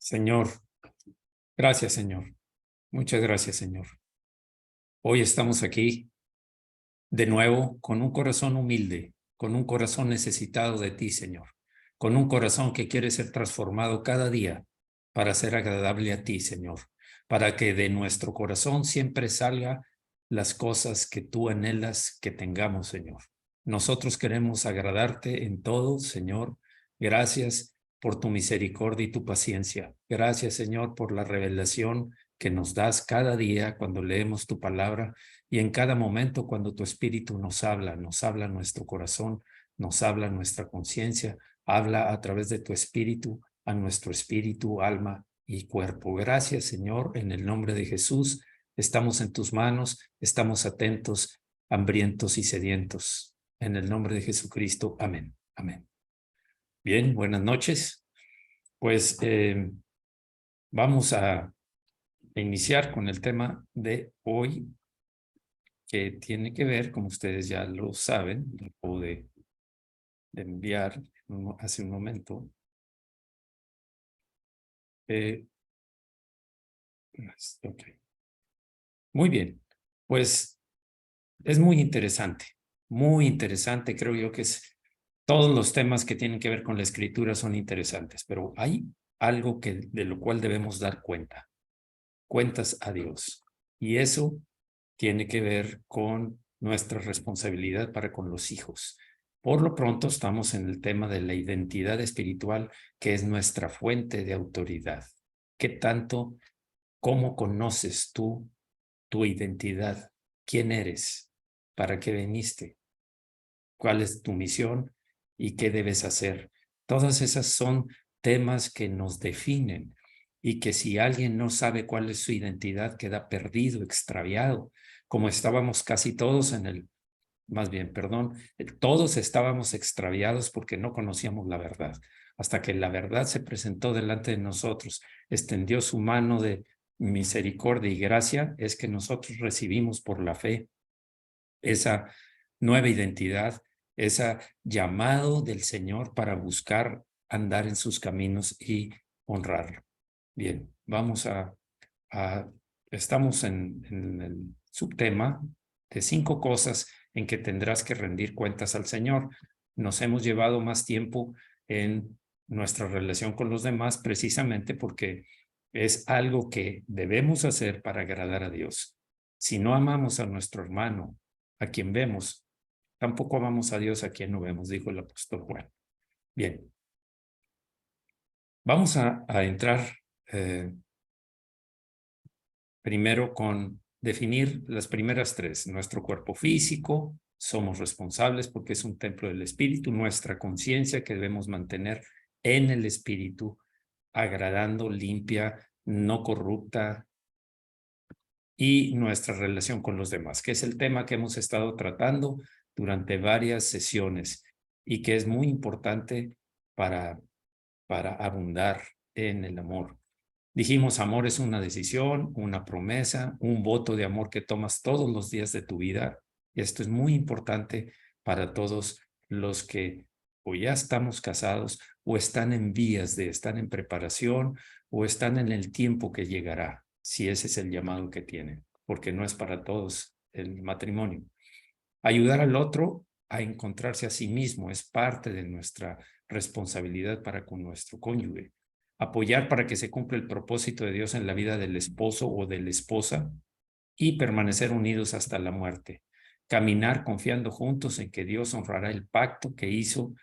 Señor, gracias, Señor. Muchas gracias, Señor. Hoy estamos aquí de nuevo con un corazón humilde, con un corazón necesitado de ti, Señor, con un corazón que quiere ser transformado cada día para ser agradable a ti, Señor, para que de nuestro corazón siempre salga las cosas que tú anhelas que tengamos, Señor. Nosotros queremos agradarte en todo, Señor. Gracias por tu misericordia y tu paciencia. Gracias, Señor, por la revelación que nos das cada día cuando leemos tu palabra y en cada momento cuando tu espíritu nos habla nuestro corazón, nos habla nuestra conciencia, habla a través de tu espíritu a nuestro espíritu, alma y cuerpo. Gracias, Señor, en el nombre de Jesús. Estamos en tus manos, estamos atentos, hambrientos y sedientos. En el nombre de Jesucristo. Amén. Amén. Bien, buenas noches. Pues vamos a iniciar con el tema de hoy, que tiene que ver, como ustedes ya lo saben, lo acabo de enviar hace un momento. Okay. Muy bien, pues es muy interesante, creo yo que todos los temas que tienen que ver con la escritura son interesantes, pero hay algo de lo cual debemos dar cuentas a Dios, y eso tiene que ver con nuestra responsabilidad para con los hijos. Por lo pronto estamos en el tema de la identidad espiritual, que es nuestra fuente de autoridad. ¿Qué tanto, cómo conoces tú tu identidad? ¿Quién eres? ¿Para qué viniste? ¿Cuál es tu misión? ¿Y qué debes hacer? Todas esas son temas que nos definen y que si alguien no sabe cuál es su identidad, queda perdido, extraviado, como estábamos casi todos todos estábamos extraviados porque no conocíamos la verdad. Hasta que la verdad se presentó delante de nosotros, extendió su mano de misericordia y gracia, es que nosotros recibimos por la fe esa nueva identidad, ese llamado del Señor para buscar andar en sus caminos y honrarlo. Bien, estamos en el subtema de 5 cosas en que tendrás que rendir cuentas al Señor. Nos hemos llevado más tiempo en nuestra relación con los demás precisamente porque es algo que debemos hacer para agradar a Dios. Si no amamos a nuestro hermano, a quien vemos, tampoco amamos a Dios a quien no vemos, dijo el apóstol Juan. Bien, vamos a entrar primero con definir las primeras 3. Nuestro cuerpo físico, somos responsables porque es un templo del espíritu, nuestra conciencia que debemos mantener en el espíritu, agradando, limpia, no corrupta, y nuestra relación con los demás, que es el tema que hemos estado tratando durante varias sesiones y que es muy importante para abundar en el amor. Dijimos, amor es una decisión, una promesa, un voto de amor que tomas todos los días de tu vida. Y esto es muy importante para todos los que o ya estamos casados o están están en preparación o están en el tiempo que llegará, si ese es el llamado que tienen, porque no es para todos el matrimonio. Ayudar al otro a encontrarse a sí mismo es parte de nuestra responsabilidad para con nuestro cónyuge. Apoyar para que se cumpla el propósito de Dios en la vida del esposo o de la esposa y permanecer unidos hasta la muerte. Caminar confiando juntos en que Dios honrará el pacto que hizo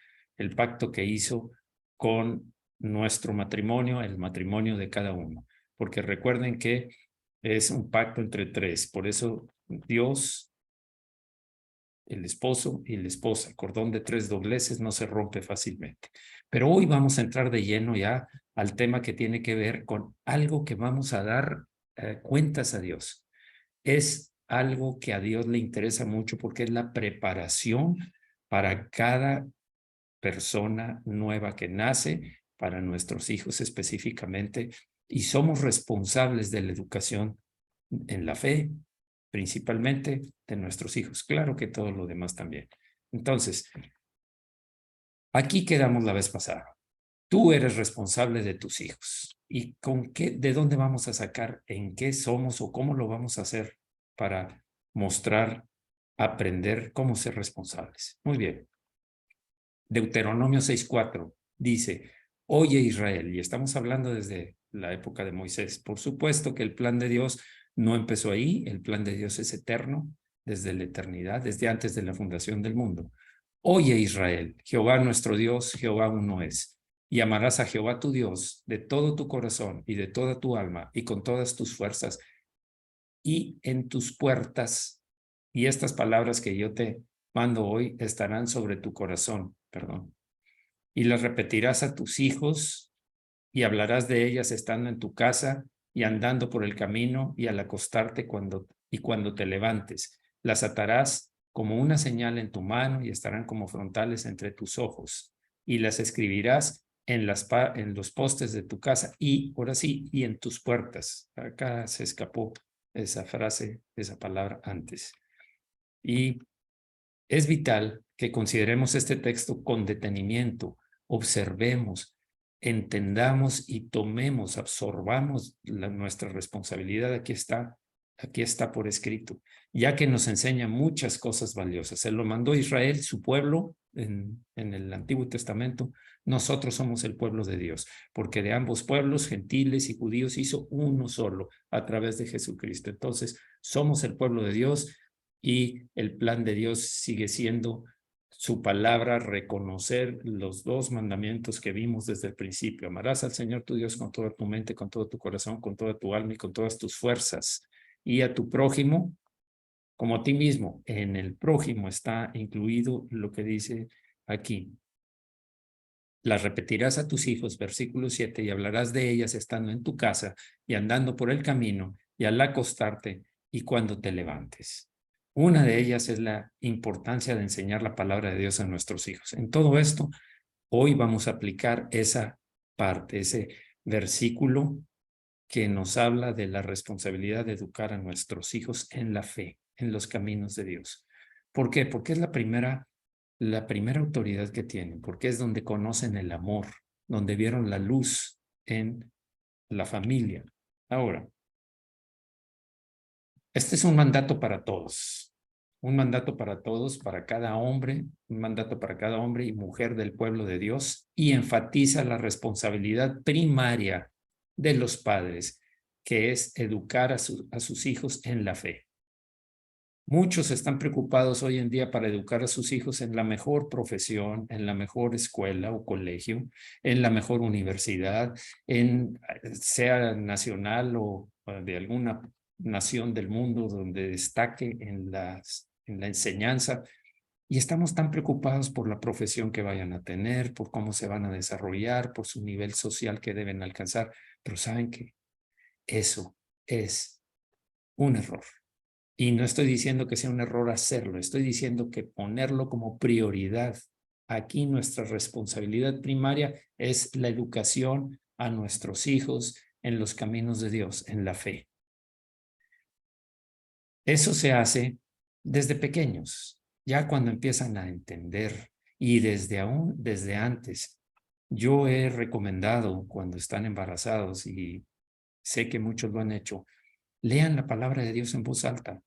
con nuestro matrimonio, el matrimonio de cada uno. Porque recuerden que es un pacto entre 3. Por eso Dios, el esposo y la esposa, el cordón de 3 dobleces no se rompe fácilmente. Pero hoy vamos a entrar de lleno ya al tema que tiene que ver con algo que vamos a dar cuentas a Dios. Es algo que a Dios le interesa mucho porque es la preparación para cada persona nueva que nace, para nuestros hijos específicamente, y somos responsables de la educación en la fe, principalmente de nuestros hijos. Claro que todo lo demás también. Entonces, aquí quedamos la vez pasada. Tú eres responsable de tus hijos ¿Y de dónde vamos a sacar, en qué somos o cómo lo vamos a hacer para mostrar, aprender cómo ser responsables? Muy bien. Deuteronomio 6:4 dice, oye Israel, y estamos hablando desde la época de Moisés. Por supuesto que el plan de Dios no empezó ahí, el plan de Dios es eterno, desde la eternidad, desde antes de la fundación del mundo. Oye Israel, Jehová nuestro Dios, Jehová uno es. Y amarás a Jehová tu Dios de todo tu corazón y de toda tu alma y con todas tus fuerzas y en tus puertas. Y estas palabras que yo te mando hoy estarán sobre tu corazón, perdón. Y las repetirás a tus hijos y hablarás de ellas estando en tu casa y andando por el camino y al acostarte cuando te levantes. Las atarás como una señal en tu mano y estarán como frontales entre tus ojos. Y las escribirás en los postes de tu casa y, ahora sí, y en tus puertas. Acá se escapó esa frase, esa palabra antes. Y es vital que consideremos este texto con detenimiento, observemos, entendamos y tomemos, absorbamos nuestra responsabilidad. Aquí está por escrito, ya que nos enseña muchas cosas valiosas. Se lo mandó Israel, su pueblo, en el Antiguo Testamento. Nosotros somos el pueblo de Dios, porque de ambos pueblos, gentiles y judíos, hizo uno solo a través de Jesucristo. Entonces, somos el pueblo de Dios y el plan de Dios sigue siendo su palabra, reconocer los dos mandamientos que vimos desde el principio. Amarás al Señor tu Dios con toda tu mente, con todo tu corazón, con toda tu alma y con todas tus fuerzas. Y a tu prójimo como a ti mismo. En el prójimo está incluido lo que dice aquí. Las repetirás a tus hijos, versículo 7, y hablarás de ellas estando en tu casa y andando por el camino y al acostarte y cuando te levantes. Una de ellas es la importancia de enseñar la palabra de Dios a nuestros hijos. En todo esto, hoy vamos a aplicar esa parte, ese versículo que nos habla de la responsabilidad de educar a nuestros hijos en la fe, en los caminos de Dios. ¿Por qué? Porque es la primera autoridad que tienen, porque es donde conocen el amor, donde vieron la luz en la familia. Ahora, este es un mandato para todos, un mandato para todos, para cada hombre, un mandato para cada hombre y mujer del pueblo de Dios, y enfatiza la responsabilidad primaria de los padres, que es educar a sus hijos en la fe. Muchos están preocupados hoy en día para educar a sus hijos en la mejor profesión, en la mejor escuela o colegio, en la mejor universidad, sea nacional o de alguna nación del mundo donde destaque en la enseñanza. Y estamos tan preocupados por la profesión que vayan a tener, por cómo se van a desarrollar, por su nivel social que deben alcanzar. Pero ¿saben qué? Eso es un error. Y no estoy diciendo que sea un error hacerlo, estoy diciendo que ponerlo como prioridad. Aquí nuestra responsabilidad primaria es la educación a nuestros hijos en los caminos de Dios, en la fe. Eso se hace desde pequeños, ya cuando empiezan a entender y desde antes. Yo he recomendado cuando están embarazados y sé que muchos lo han hecho, lean la palabra de Dios en voz alta,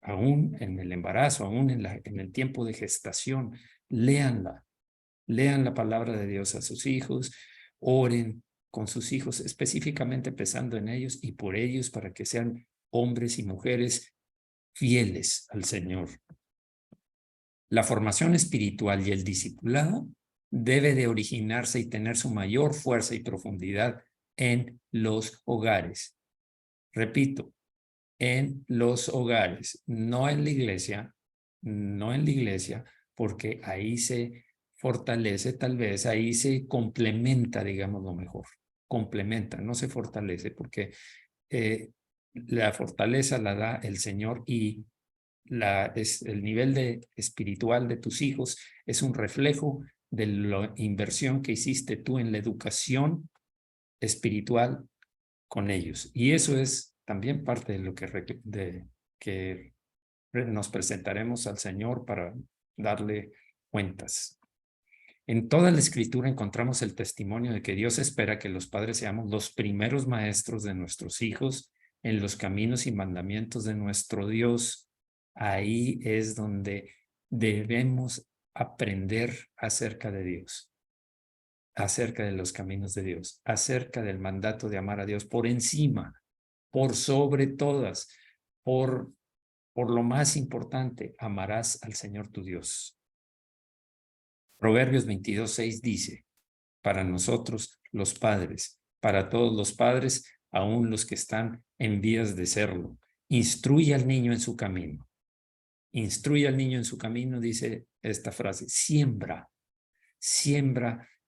aún en el embarazo, aún en el tiempo de gestación. Léanla, lean la palabra de Dios a sus hijos, oren con sus hijos, específicamente pensando en ellos y por ellos para que sean hombres y mujeres fieles al Señor. La formación espiritual y el discipulado debe de originarse y tener su mayor fuerza y profundidad en los hogares. Repito, en los hogares, no en la iglesia, porque ahí se fortalece, tal vez, ahí se complementa, digamos lo mejor, complementa, no se fortalece, porque la fortaleza la da el Señor y el nivel espiritual de tus hijos es un reflejo de la inversión que hiciste tú en la educación espiritual con ellos. Y eso es también parte de lo que nos presentaremos al Señor para darle cuentas. En toda la Escritura encontramos el testimonio de que Dios espera que los padres seamos los primeros maestros de nuestros hijos en los caminos y mandamientos de nuestro Dios. Ahí es donde debemos aprender acerca de Dios, acerca de los caminos de Dios, acerca del mandato de amar a Dios por encima, por sobre todas, por lo más importante, amarás al Señor tu Dios. Proverbios 22:6 dice, para nosotros los padres, para todos los padres, aun los que están en vías de serlo, instruye al niño en su camino. Instruye al niño en su camino, dice esta frase, siembra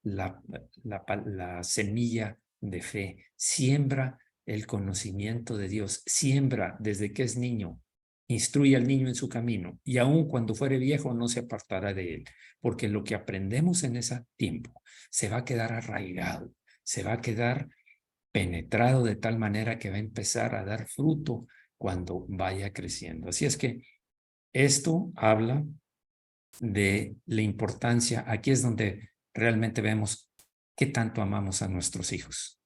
la semilla de fe, siembra el conocimiento de Dios, siembra desde que es niño, instruye al niño en su camino y aun cuando fuere viejo no se apartará de él, porque lo que aprendemos en ese tiempo se va a quedar arraigado, se va a quedar penetrado de tal manera que va a empezar a dar fruto cuando vaya creciendo. Así es que esto habla de la importancia, aquí es donde realmente vemos qué tanto amamos a nuestros hijos,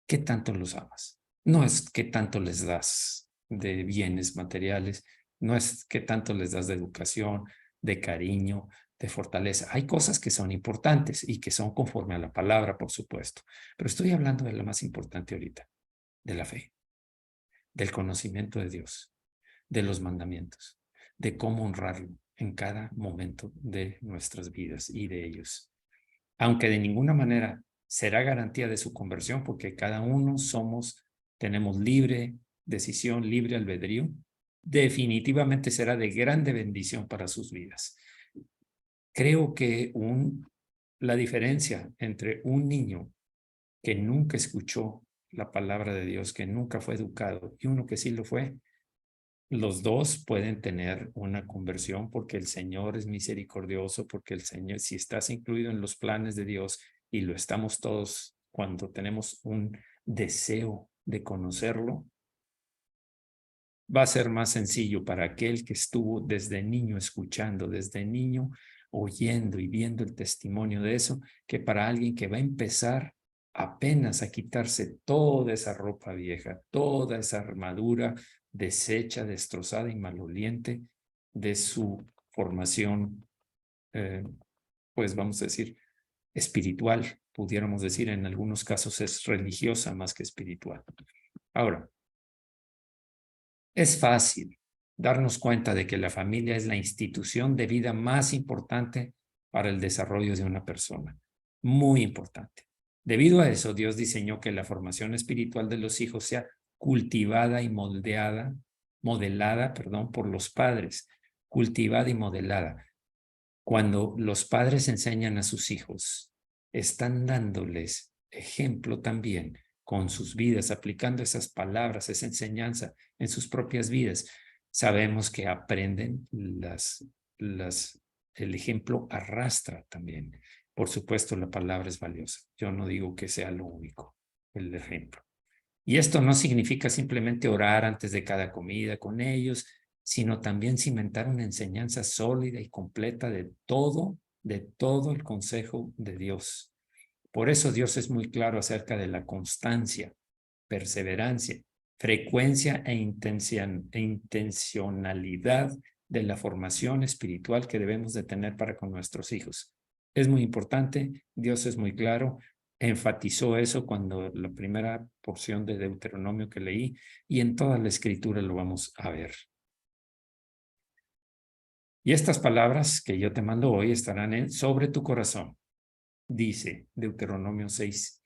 qué tanto los amas. No es qué tanto les das de bienes materiales, no es qué tanto les das de educación, de cariño, de fortaleza. Hay cosas que son importantes y que son conforme a la palabra, por supuesto, pero estoy hablando de lo más importante ahorita, de la fe, del conocimiento de Dios, de los mandamientos, de cómo honrarlo en cada momento de nuestras vidas y de ellos. Aunque de ninguna manera será garantía de su conversión, porque cada uno tenemos libre decisión, libre albedrío, definitivamente será de grande bendición para sus vidas. Creo que la diferencia entre un niño que nunca escuchó la palabra de Dios, que nunca fue educado, y uno que sí lo fue, los dos pueden tener una conversión porque el Señor es misericordioso, porque el Señor, si estás incluido en los planes de Dios, y lo estamos todos cuando tenemos un deseo de conocerlo, va a ser más sencillo para aquel que estuvo desde niño escuchando, desde niño oyendo y viendo el testimonio de eso, que para alguien que va a empezar apenas a quitarse toda esa ropa vieja, toda esa armadura deshecha, destrozada y maloliente de su formación, pues vamos a decir, espiritual, pudiéramos decir, en algunos casos es religiosa más que espiritual. Ahora, es fácil darnos cuenta de que la familia es la institución de vida más importante para el desarrollo de una persona. Muy importante. Debido a eso, Dios diseñó que la formación espiritual de los hijos sea cultivada y modelada, por los padres, cultivada y modelada. Cuando los padres enseñan a sus hijos, están dándoles ejemplo también con sus vidas, aplicando esas palabras, esa enseñanza en sus propias vidas. Sabemos que aprenden el ejemplo arrastra también. Por supuesto, la palabra es valiosa. Yo no digo que sea lo único, el ejemplo. Y esto no significa simplemente orar antes de cada comida con ellos, sino también cimentar una enseñanza sólida y completa de todo el consejo de Dios. Por eso Dios es muy claro acerca de la constancia, perseverancia, frecuencia e intencionalidad de la formación espiritual que debemos de tener para con nuestros hijos. Es muy importante, Dios es muy claro, enfatizó eso cuando la primera porción de Deuteronomio que leí, y en toda la escritura lo vamos a ver. Y estas palabras que yo te mando hoy estarán sobre tu corazón, dice Deuteronomio 6,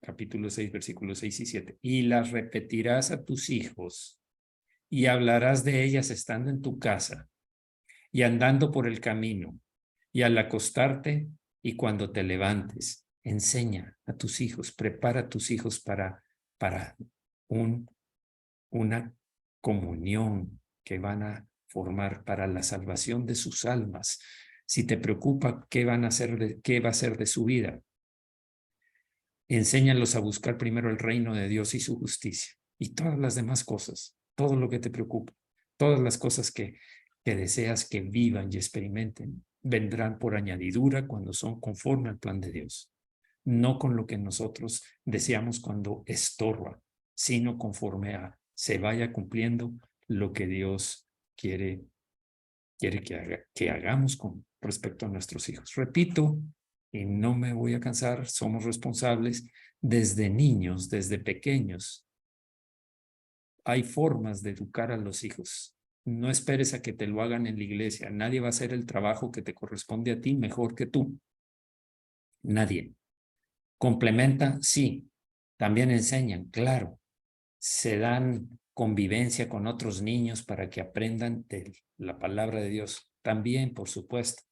capítulo 6, versículos 6 y 7. Y las repetirás a tus hijos y hablarás de ellas estando en tu casa y andando por el camino y al acostarte y cuando te levantes. Enseña a tus hijos, prepara a tus hijos para una comunión que van a formar para la salvación de sus almas. Si te preocupa qué va a ser de su vida, enséñalos a buscar primero el reino de Dios y su justicia, y todas las demás cosas, todo lo que te preocupa, todas las cosas que deseas que vivan y experimenten, vendrán por añadidura cuando son conforme al plan de Dios. No con lo que nosotros deseamos cuando estorba, sino conforme a se vaya cumpliendo lo que Dios quiere que hagamos con respecto a nuestros hijos. Repito, y no me voy a cansar, somos responsables desde niños, desde pequeños. Hay formas de educar a los hijos. No esperes a que te lo hagan en la iglesia. Nadie va a hacer el trabajo que te corresponde a ti mejor que tú. Nadie. ¿Complementa? Sí. También enseñan, claro. Se dan convivencia con otros niños para que aprendan de la palabra de Dios. También, por supuesto.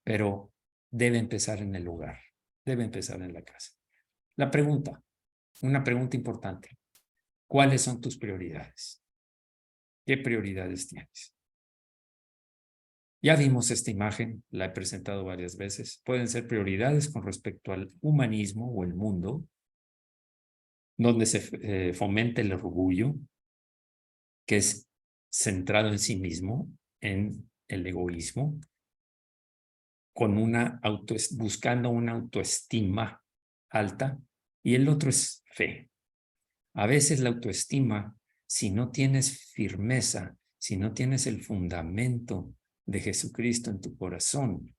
Pero debe empezar en el hogar. Debe empezar en la casa. La pregunta, una pregunta importante. ¿Cuáles son tus prioridades? ¿Qué prioridades tienes? Ya vimos esta imagen, la he presentado varias veces. Pueden ser prioridades con respecto al humanismo o el mundo, donde se fomenta el orgullo, que es centrado en sí mismo, en el egoísmo, con buscando una autoestima alta, y el otro es fe. A veces la autoestima, si no tienes firmeza, si no tienes el fundamento de Jesucristo en tu corazón,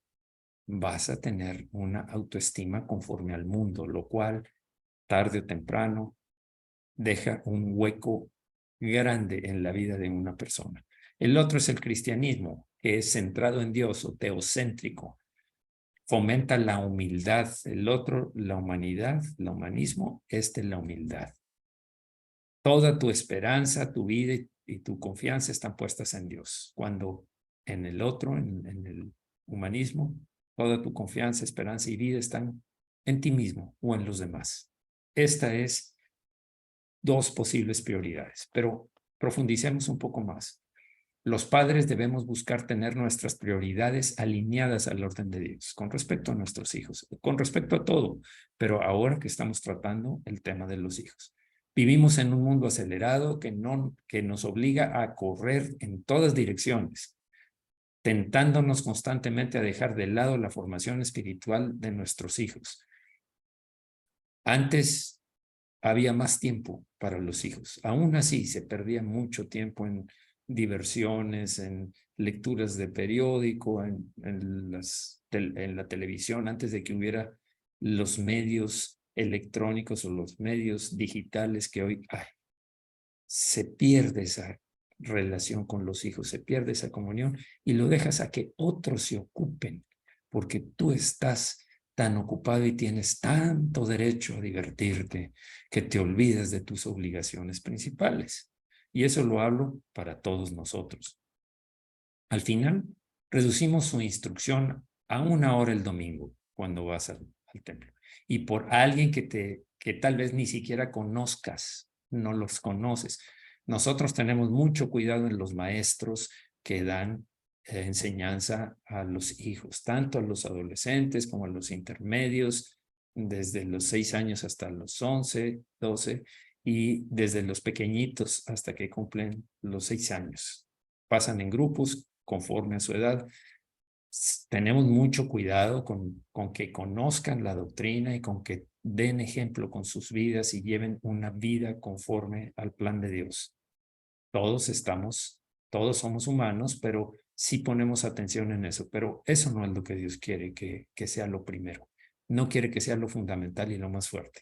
vas a tener una autoestima conforme al mundo, lo cual tarde o temprano deja un hueco grande en la vida de una persona. El otro es el cristianismo, que es centrado en Dios o teocéntrico. Fomenta la humildad. El otro, la humanidad, el humanismo, la humildad. Toda tu esperanza, tu vida y tu confianza están puestas en Dios. Cuando en el otro, en el humanismo, toda tu confianza, esperanza y vida están en ti mismo o en los demás. Esta es dos posibles prioridades, pero profundicemos un poco más. Los padres debemos buscar tener nuestras prioridades alineadas al orden de Dios, con respecto a nuestros hijos, con respecto a todo, pero ahora que estamos tratando el tema de los hijos. Vivimos en un mundo acelerado que nos obliga a correr en todas direcciones, tentándonos constantemente a dejar de lado la formación espiritual de nuestros hijos. Antes había más tiempo para los hijos. Aún así, se perdía mucho tiempo en diversiones, en lecturas de periódico, en la televisión, antes de que hubiera los medios electrónicos o los medios digitales que hoy hay. Se pierde esa relación con los hijos, se pierde esa comunión y lo dejas a que otros se ocupen, porque tú estás tan ocupado y tienes tanto derecho a divertirte que te olvidas de tus obligaciones principales. Y eso lo hablo para todos nosotros. Al final, reducimos su instrucción a 1 hora el domingo cuando vas al templo. Y por alguien que tal vez ni siquiera conozcas, no los conoces. Nosotros tenemos mucho cuidado en los maestros que dan enseñanza a los hijos, tanto a los adolescentes como a los intermedios, desde los 6 años hasta los 11, 12, y desde los pequeñitos hasta que cumplen los 6 años. Pasan en grupos conforme a su edad. Tenemos mucho cuidado con que conozcan la doctrina y con que den ejemplo con sus vidas y lleven una vida conforme al plan de Dios. Todos somos humanos, pero sí ponemos atención en eso. Pero eso no es lo que Dios quiere que sea lo primero. No quiere que sea lo fundamental y lo más fuerte.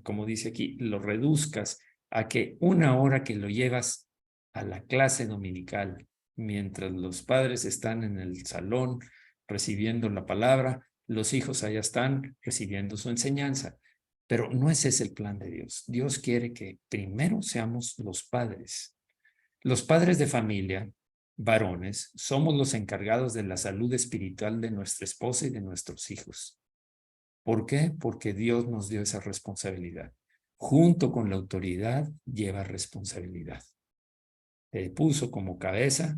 Como dice aquí, lo reduzcas a que 1 hora que lo llevas a la clase dominical, mientras los padres están en el salón recibiendo la palabra, los hijos allá están recibiendo su enseñanza. Pero no ese es el plan de Dios. Dios quiere que primero seamos los padres. Los padres de familia, varones, somos los encargados de la salud espiritual de nuestra esposa y de nuestros hijos. ¿Por qué? Porque Dios nos dio esa responsabilidad. Junto con la autoridad lleva responsabilidad. Te puso como cabeza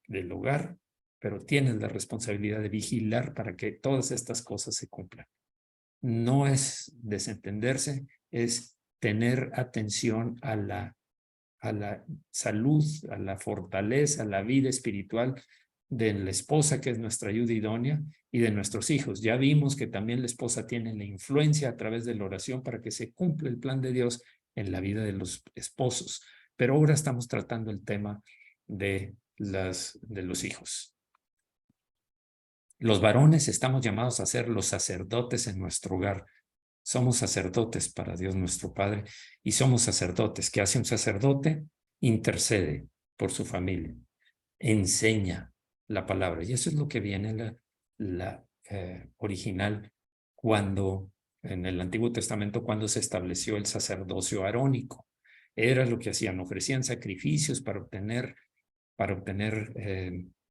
del hogar, pero tienes la responsabilidad de vigilar para que todas estas cosas se cumplan. No es desentenderse, es tener atención a a la salud, a la fortaleza, a la vida espiritual de la esposa, que es nuestra ayuda idónea, y de nuestros hijos. Ya vimos que también la esposa tiene la influencia a través de la oración para que se cumpla el plan de Dios en la vida de los esposos. Pero ahora estamos tratando el tema de los hijos. Los varones estamos llamados a ser los sacerdotes en nuestro hogar. Somos sacerdotes para Dios nuestro Padre y somos sacerdotes. ¿Qué hace un sacerdote? Intercede por su familia, enseña la palabra. Y eso es lo que viene la original cuando en el Antiguo Testamento, cuando se estableció el sacerdocio arónico. Era lo que hacían, ofrecían sacrificios para obtener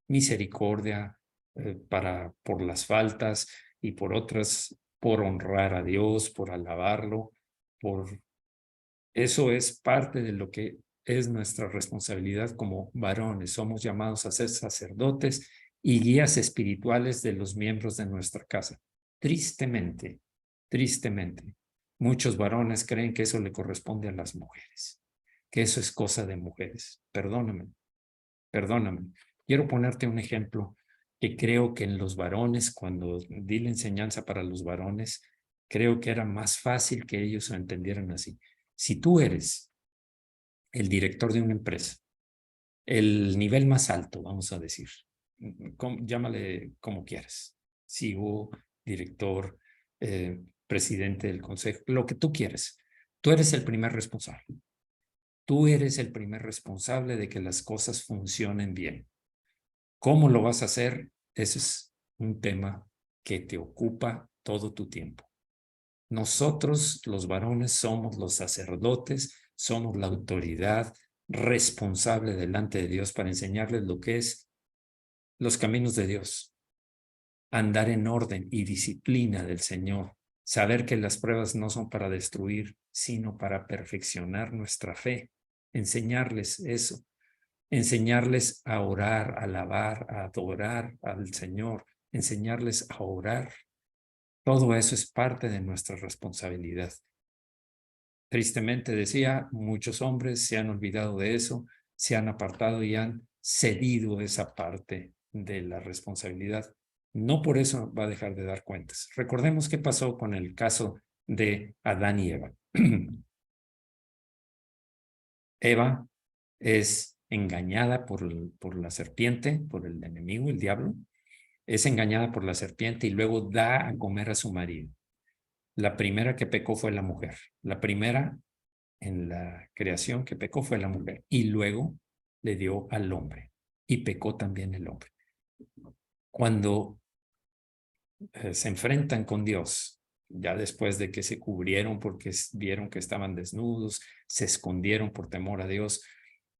misericordia por las faltas y por otras, por honrar a Dios, por alabarlo, eso es parte de lo que es nuestra responsabilidad como varones. Somos llamados a ser sacerdotes y guías espirituales de los miembros de nuestra casa. Tristemente, muchos varones creen que eso le corresponde a las mujeres, que eso es cosa de mujeres. Perdóname. Quiero ponerte un ejemplo que creo que en los varones, cuando di la enseñanza para los varones, creo que era más fácil que ellos lo entendieran así. Si tú eres el director de una empresa, el nivel más alto, vamos a decir, llámale como quieras, CEO, director, presidente del consejo, lo que tú quieres, tú eres el primer responsable. Tú eres el primer responsable de que las cosas funcionen bien. ¿Cómo lo vas a hacer? Ese es un tema que te ocupa todo tu tiempo. Nosotros, los varones, somos los sacerdotes, somos la autoridad responsable delante de Dios para enseñarles lo que es los caminos de Dios, andar en orden y disciplina del Señor, saber que las pruebas no son para destruir, sino para perfeccionar nuestra fe, enseñarles eso, enseñarles a orar, a alabar, a adorar al Señor, enseñarles a orar. Todo eso es parte de nuestra responsabilidad. Tristemente decía, muchos hombres se han olvidado de eso, se han apartado y han cedido esa parte de la responsabilidad. No por eso va a dejar de dar cuentas. Recordemos qué pasó con el caso de Adán y Eva. Eva es engañada por la serpiente, por el enemigo, el diablo. Es engañada por la serpiente y luego da a comer a su marido. La primera que pecó fue la mujer. La primera en la creación que pecó fue la mujer. Y luego le dio al hombre. Y pecó también el hombre. Cuando se enfrentan con Dios, ya después de que se cubrieron porque vieron que estaban desnudos, se escondieron por temor a Dios,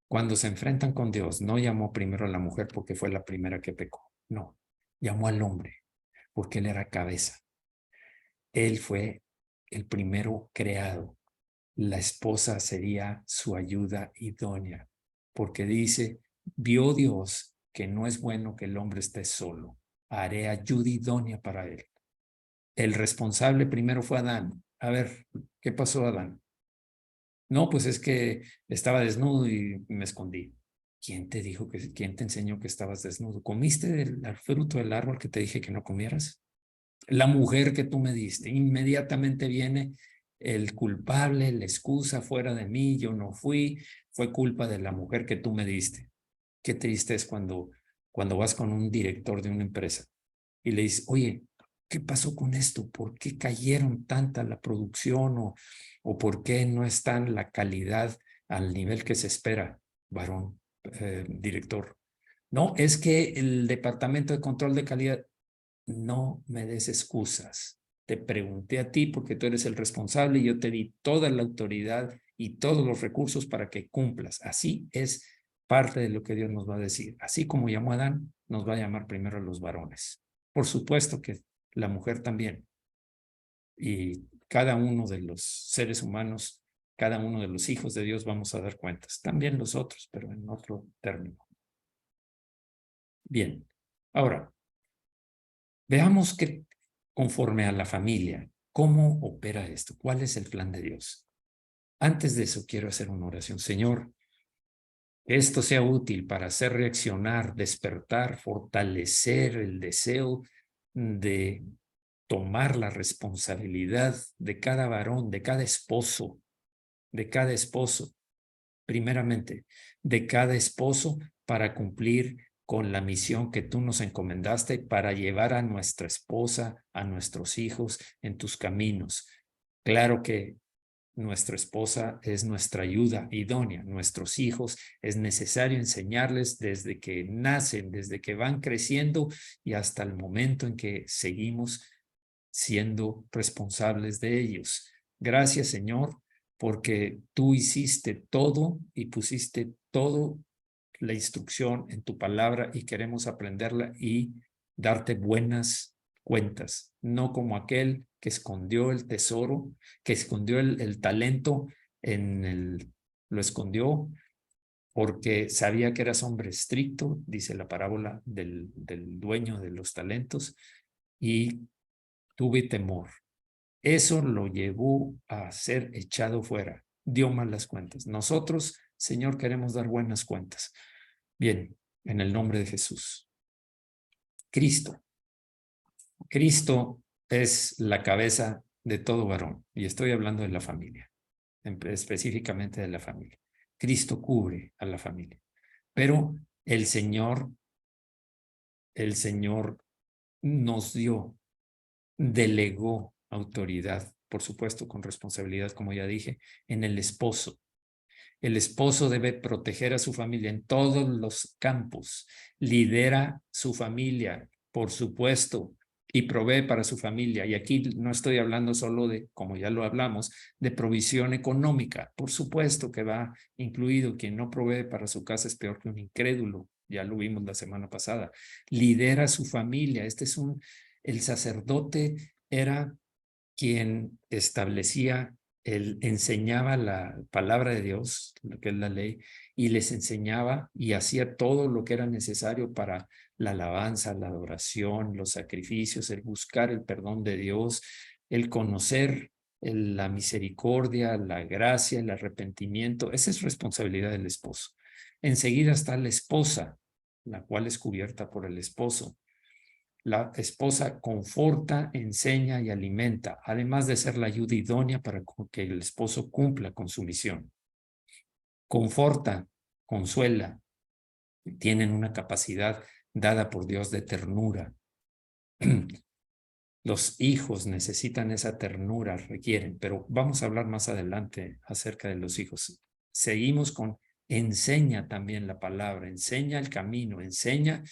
cuando se enfrentan con Dios, no llamó primero a la mujer porque fue la primera que pecó. No, llamó al hombre porque él era cabeza. Él fue el primero creado. La esposa sería su ayuda idónea, porque dice, vio Dios que no es bueno que el hombre esté solo. Haré ayuda idónea para él. El responsable primero fue Adán. A ver, ¿qué pasó, Adán? No, pues es que estaba desnudo y me escondí. ¿Quién te dijo quién te enseñó que estabas desnudo? ¿Comiste del fruto del árbol que te dije que no comieras? La mujer que tú me diste, inmediatamente viene el culpable, la excusa fuera de mí, yo no fui, fue culpa de la mujer que tú me diste. Qué triste es cuando vas con un director de una empresa y le dices, oye, ¿qué pasó con esto? ¿Por qué cayeron tanta la producción o por qué no está la calidad al nivel que se espera, varón, director? No, es que el departamento de control de calidad, no me des excusas. Te pregunté a ti porque tú eres el responsable y yo te di toda la autoridad y todos los recursos para que cumplas. Así es parte de lo que Dios nos va a decir. Así como llamó a Adán, nos va a llamar primero a los varones. Por supuesto que la mujer también. Y cada uno de los seres humanos, cada uno de los hijos de Dios vamos a dar cuentas. También los otros, pero en otro término. Bien. Ahora, veamos que conforme a la familia, ¿cómo opera esto? ¿Cuál es el plan de Dios? Antes de eso, quiero hacer una oración. Señor, Que esto sea útil para hacer reaccionar, despertar, fortalecer el deseo de tomar la responsabilidad de cada varón, de cada esposo, primeramente, de cada esposo para cumplir con la misión que tú nos encomendaste para llevar a nuestra esposa, a nuestros hijos en tus caminos. Claro que nuestra esposa es nuestra ayuda idónea. Nuestros hijos es necesario enseñarles desde que nacen, desde que van creciendo y hasta el momento en que seguimos siendo responsables de ellos. Gracias, Señor, porque tú hiciste todo y pusiste todo la instrucción en tu palabra y queremos aprenderla y darte buenas cuentas, no como aquel que escondió el tesoro, que escondió el talento lo escondió porque sabía que eras hombre estricto, dice la parábola del dueño de los talentos, y tuve temor. Eso lo llevó a ser echado fuera, dio malas cuentas. Nosotros, Señor, queremos dar buenas cuentas. Bien, en el nombre de Jesús. Cristo. Cristo es la cabeza de todo varón, y estoy hablando de la familia, específicamente de la familia. Cristo cubre a la familia, pero el Señor nos dio, delegó autoridad, por supuesto con responsabilidad, como ya dije, en el esposo. El esposo debe proteger a su familia en todos los campos, lidera su familia, por supuesto, y provee para su familia. Y aquí no estoy hablando solo de, como ya lo hablamos, de provisión económica. Por supuesto que va incluido. Quien no provee para su casa es peor que un incrédulo. Ya lo vimos la semana pasada. Lidera su familia. El sacerdote era quien establecía, enseñaba la palabra de Dios, lo que es la ley, y les enseñaba y hacía todo lo que era necesario para la alabanza, la adoración, los sacrificios, el buscar el perdón de Dios, el conocer la misericordia, la gracia, el arrepentimiento. Esa es responsabilidad del esposo. Enseguida está la esposa, la cual es cubierta por el esposo. La esposa conforta, enseña y alimenta, además de ser la ayuda idónea para que el esposo cumpla con su misión. Conforta, consuela, tienen una capacidad dada por Dios de ternura. Los hijos necesitan esa ternura, requieren, pero vamos a hablar más adelante acerca de los hijos. Seguimos con enseña también la palabra, enseña el camino, enseña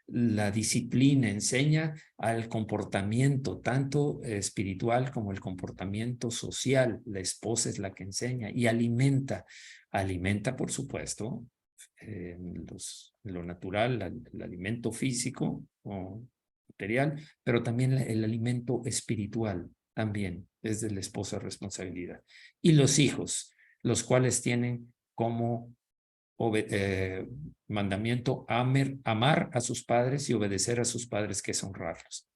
la disciplina, enseña al comportamiento, tanto espiritual como el comportamiento social. La esposa es la que enseña y alimenta, por supuesto, lo natural, el alimento físico o material, pero también el alimento espiritual también es de la esposa responsabilidad. Y los hijos, los cuales tienen como mandamiento amar a sus padres y obedecer a sus padres, que es honrarlos.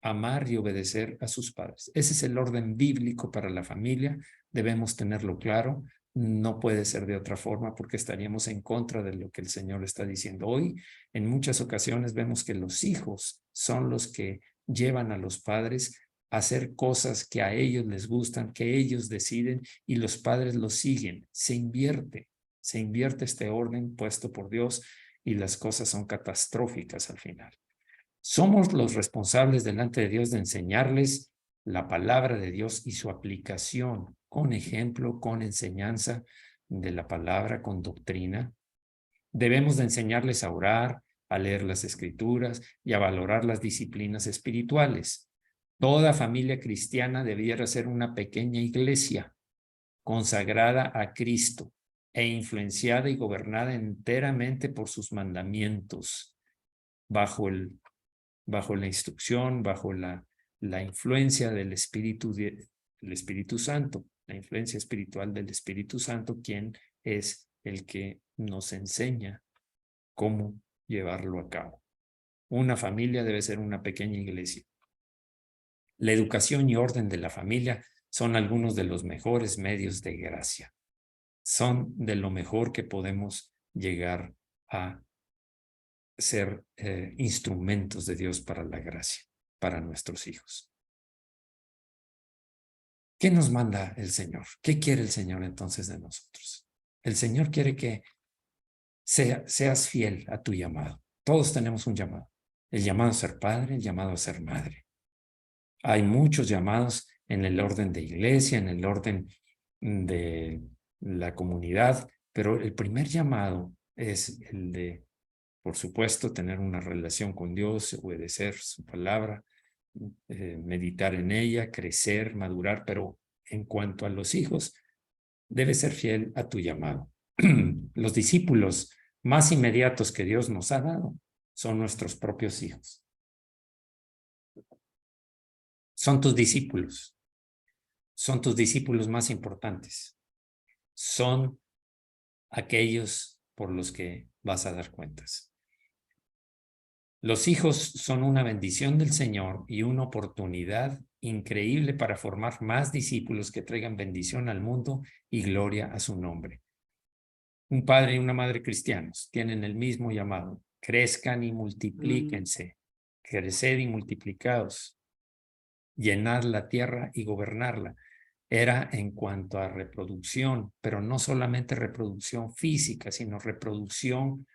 Amar y obedecer a sus padres. Ese es el orden bíblico para la familia. Debemos tenerlo claro. No puede ser de otra forma porque estaríamos en contra de lo que el Señor está diciendo. Hoy, en muchas ocasiones, vemos que los hijos son los que llevan a los padres a hacer cosas que a ellos les gustan, que ellos deciden y los padres los siguen. Se invierte este orden puesto por Dios y las cosas son catastróficas al final. Somos los responsables delante de Dios de enseñarles la palabra de Dios y su aplicación con ejemplo, con enseñanza de la palabra, con doctrina. Debemos de enseñarles a orar, a leer las escrituras y a valorar las disciplinas espirituales. Toda familia cristiana debiera ser una pequeña iglesia consagrada a Cristo e influenciada y gobernada enteramente por sus mandamientos, bajo la instrucción, bajo la influencia del Espíritu Santo, la influencia espiritual del Espíritu Santo, quien es el que nos enseña cómo llevarlo a cabo. Una familia debe ser una pequeña iglesia. La educación y orden de la familia son algunos de los mejores medios de gracia. son de lo mejor que podemos llegar a ser instrumentos de Dios para la gracia, para nuestros hijos. ¿Qué nos manda el Señor? ¿Qué quiere el Señor entonces de nosotros? El Señor quiere que seas fiel a tu llamado. Todos tenemos un llamado. El llamado a ser padre, el llamado a ser madre. Hay muchos llamados en el orden de iglesia, en el orden de la comunidad, pero el primer llamado es el de, por supuesto, tener una relación con Dios, obedecer su palabra, meditar en ella, crecer, madurar, pero en cuanto a los hijos, debes ser fiel a tu llamado. Los discípulos más inmediatos que Dios nos ha dado son nuestros propios hijos. Son tus discípulos más importantes. Son aquellos por los que vas a dar cuentas. Los hijos son una bendición del Señor y una oportunidad increíble para formar más discípulos que traigan bendición al mundo y gloria a su nombre. Un padre y una madre cristianos tienen el mismo llamado. Crezcan y multiplíquense. Creced y multiplicaos. Llenad la tierra y gobernarla. Era en cuanto a reproducción, pero no solamente reproducción física, sino reproducción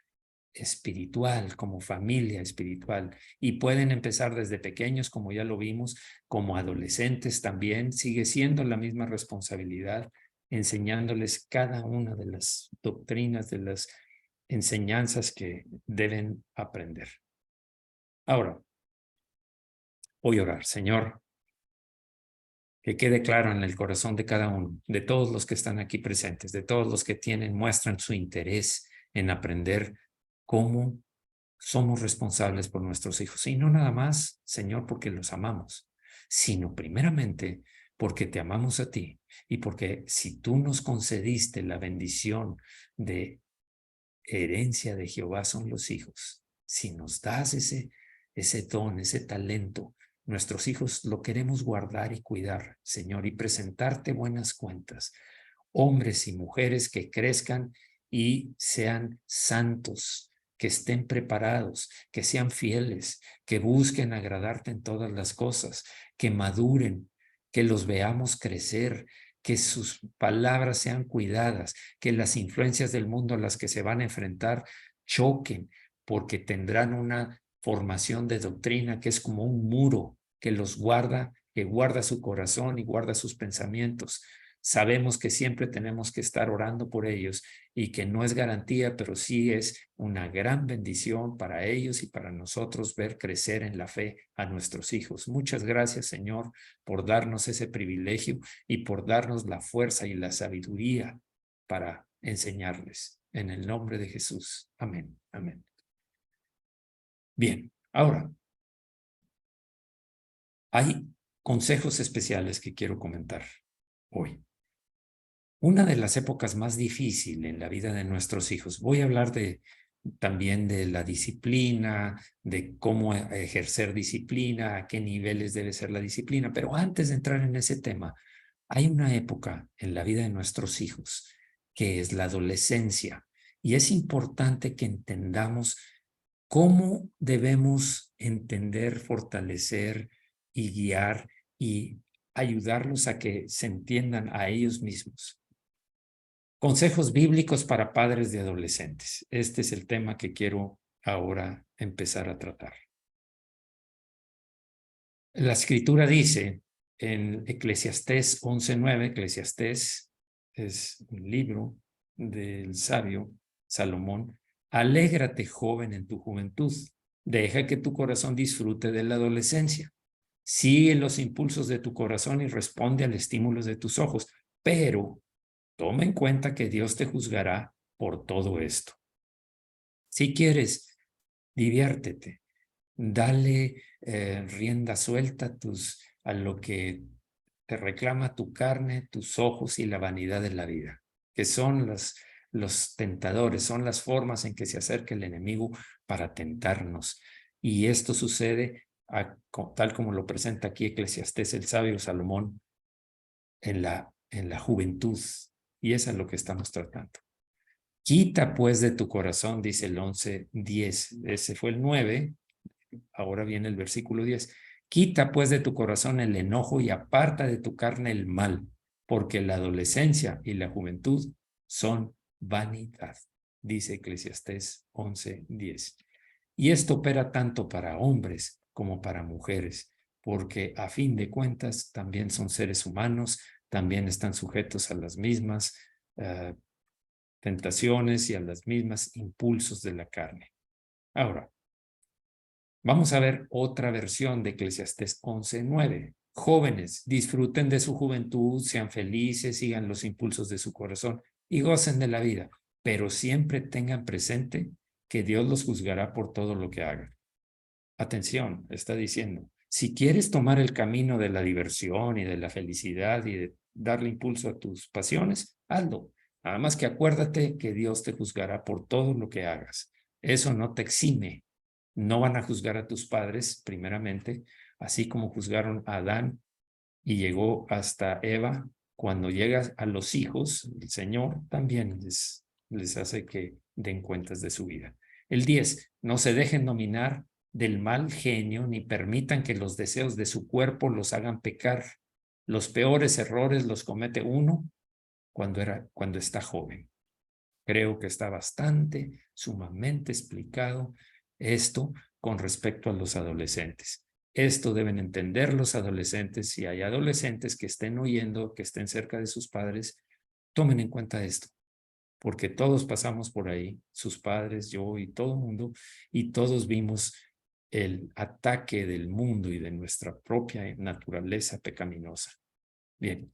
espiritual, como familia espiritual. Y pueden empezar desde pequeños, como ya lo vimos, como adolescentes también. Sigue siendo la misma responsabilidad, enseñándoles cada una de las doctrinas, de las enseñanzas que deben aprender. Ahora, voy a orar. Señor, que quede claro en el corazón de cada uno, de todos los que están aquí presentes, de todos los que muestran su interés en aprender cómo somos responsables por nuestros hijos. Y no nada más, Señor, porque los amamos, sino primeramente porque te amamos a ti y porque si tú nos concediste la bendición de herencia de Jehová son los hijos, si nos das ese don, ese talento, nuestros hijos lo queremos guardar y cuidar, Señor, y presentarte buenas cuentas. Hombres y mujeres que crezcan y sean santos, que estén preparados, que sean fieles, que busquen agradarte en todas las cosas, que maduren, que los veamos crecer, que sus palabras sean cuidadas, que las influencias del mundo a las que se van a enfrentar choquen, porque tendrán una formación de doctrina que es como un muro que los guarda, que guarda su corazón y guarda sus pensamientos. Sabemos que siempre tenemos que estar orando por ellos y que no es garantía, pero sí es una gran bendición para ellos y para nosotros ver crecer en la fe a nuestros hijos. Muchas gracias, Señor, por darnos ese privilegio y por darnos la fuerza y la sabiduría para enseñarles. En el nombre de Jesús. Amén. Amén. Bien, ahora, hay consejos especiales que quiero comentar hoy. Una de las épocas más difíciles en la vida de nuestros hijos, voy a hablar también de la disciplina, de cómo ejercer disciplina, a qué niveles debe ser la disciplina, pero antes de entrar en ese tema, hay una época en la vida de nuestros hijos que es la adolescencia y es importante que entendamos cómo debemos entender, fortalecer y guiar y ayudarlos a que se entiendan a ellos mismos. Consejos bíblicos para padres de adolescentes. Este es el tema que quiero ahora empezar a tratar. La escritura dice en Eclesiastés 11:9, Eclesiastés es un libro del sabio Salomón, alégrate joven en tu juventud, deja que tu corazón disfrute de la adolescencia, sigue los impulsos de tu corazón y responde al estímulo de tus ojos, pero toma en cuenta que Dios te juzgará por todo esto. Si quieres, diviértete, dale rienda suelta a lo que te reclama tu carne, tus ojos y la vanidad de la vida, que son los tentadores, son las formas en que se acerca el enemigo para tentarnos. Y esto sucede tal como lo presenta aquí Eclesiastés, el sabio Salomón, en la juventud. Y eso es lo que estamos tratando. Quita pues de tu corazón, dice el 11:10. Ese fue el 9. Ahora viene el versículo 10. Quita pues de tu corazón el enojo y aparta de tu carne el mal, porque la adolescencia y la juventud son vanidad, dice Eclesiastés 11:10. Y esto opera tanto para hombres como para mujeres, porque a fin de cuentas también son seres humanos, también están sujetos a las mismas tentaciones y a los mismos impulsos de la carne. Ahora, vamos a ver otra versión de Eclesiastés 11:9. Jóvenes, disfruten de su juventud, sean felices, sigan los impulsos de su corazón y gocen de la vida, pero siempre tengan presente que Dios los juzgará por todo lo que hagan. Atención, está diciendo, si quieres tomar el camino de la diversión y de la felicidad y de darle impulso a tus pasiones, hazlo. Nada más que acuérdate que Dios te juzgará por todo lo que hagas. Eso no te exime. No van a juzgar a tus padres, primeramente, así como juzgaron a Adán y llegó hasta Eva. Cuando llega a los hijos, el Señor también les hace que den cuentas de su vida. El 10, no se dejen dominar del mal genio ni permitan que los deseos de su cuerpo los hagan pecar. Los peores errores los comete uno cuando está joven. Creo que está sumamente explicado esto con respecto a los adolescentes. Esto deben entender los adolescentes. Si hay adolescentes que estén oyendo, que estén cerca de sus padres, tomen en cuenta esto, porque todos pasamos por ahí, sus padres, yo y todo el mundo, y todos vimos el ataque del mundo y de nuestra propia naturaleza pecaminosa. Bien.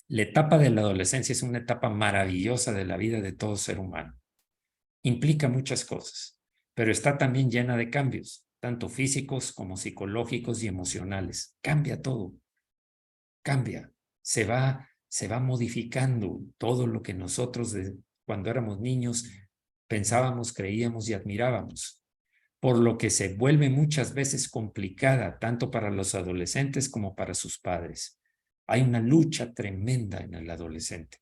La etapa de la adolescencia es una etapa maravillosa de la vida de todo ser humano. Implica muchas cosas, pero está también llena de cambios, tanto físicos como psicológicos y emocionales. Cambia todo, cambia, se va modificando todo lo que nosotros cuando éramos niños pensábamos, creíamos y admirábamos, por lo que se vuelve muchas veces complicada tanto para los adolescentes como para sus padres. Hay una lucha tremenda en el adolescente,